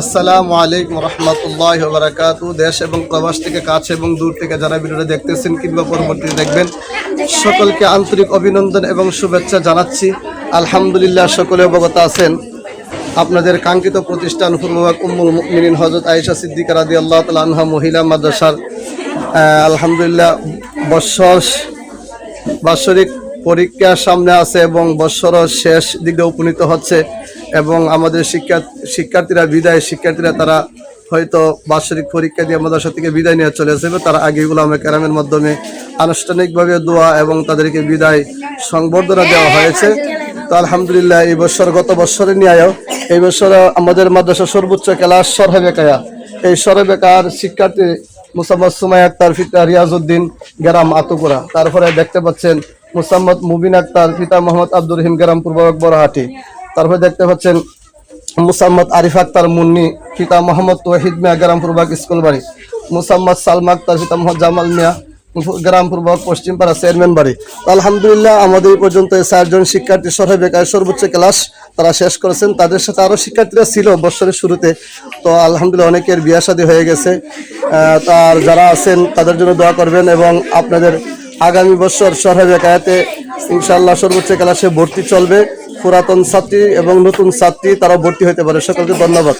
আসসালামু আলাইকুম রহমতুল্লাহি ওয়া বারাকাতুহু। দেশ এবং প্রবাস থেকে কাছে এবং দূর থেকে যারা ভিডিওটা দেখতেছেন কিংবা পরবর্তীতে দেখবেন, সকলকে আন্তরিক অভিনন্দন এবং শুভেচ্ছা জানাচ্ছি। আলহামদুলিল্লাহ, সকলে অবগত আছেন আপনাদের কাঙ্ক্ষিত প্রতিষ্ঠান ফুরমুবাক উম্মুল মুমিনিন হযরত আয়েশা সিদ্দিকা রাদিয়াল্লাহু তাআলা আনহা মহিলা মাদ্রাসার আলহামদুলিল্লাহ বাৎসরিক পরীক্ষার সামনে আছে এবং বৎসর শেষ দিকে উপনীত হচ্ছে এবং আমাদের শিক্ষার্থীরা তারা হয়তো বাৎসরিক পরীক্ষা দিয়ে মাদ্রাসা থেকে বিদায় নিয়ে চলে আসবে। তারা আগে উলামা কেরামের মাধ্যমে আনুষ্ঠানিকভাবে দোয়া এবং তাদেরকে বিদায় সংবর্ধনা দেওয়া হয়েছে। তো আলহামদুলিল্লাহ, এই বছর গত বছরের ন্যায়ও এই বছর আমাদের মাদ্রাসার সর্বোচ্চ ক্লাস সরহে বেকায়া, এই সরহে বেকার শিক্ষার্থী মুসাম্মদ সুমাইয়া আক্তার পিতা রিয়াজউদ্দিন গ্রাম আতুকুরা, তারপরে দেখতে পাচ্ছেন মুসাম্মদ মুবিন আক্তার পিতা মোহাম্মদ আব্দুর রহিম গ্রাম পূর্বক বড়হাটি, তারপরে দেখতে পাচ্ছেন মুসাম্মদ আরিফ আক্তার মুন্নি পিতা মোহাম্মদ তৌহিদ মিয়া গ্রাম পূর্বক স্কুল বাড়ি, মুসাম্মদ সালমা আক্তার পিতা মোহাম্মদ জামাল মিয়া গ্রাম পূর্বক পশ্চিমপাড়া চেয়ারম্যান বাড়ি। আলহামদুলিল্লাহ, আমাদের এই পর্যন্ত 4 জন শিক্ষার্থী সরহে বেকার সর্বোচ্চ ক্লাস তারা শেষ করেছেন। তাদের সাথে আরও শিক্ষার্থীরা ছিল বছরের শুরুতে। তো আলহামদুলিল্লাহ, অনেকের বিয়ে শাদী হয়ে গেছে। তার যারা আছেন তাদের জন্য দোয়া করবেন এবং আপনাদের আগামী বছর সরহে বেকায়াতে ইনশাআল্লাহ সর্বোচ্চ ক্লাসে ভর্তি চলবে। পুরাতন ছাত্রী এবং নতুন ছাত্রী তারা ভর্তি হতে পারে। সকলকে ধন্যবাদ।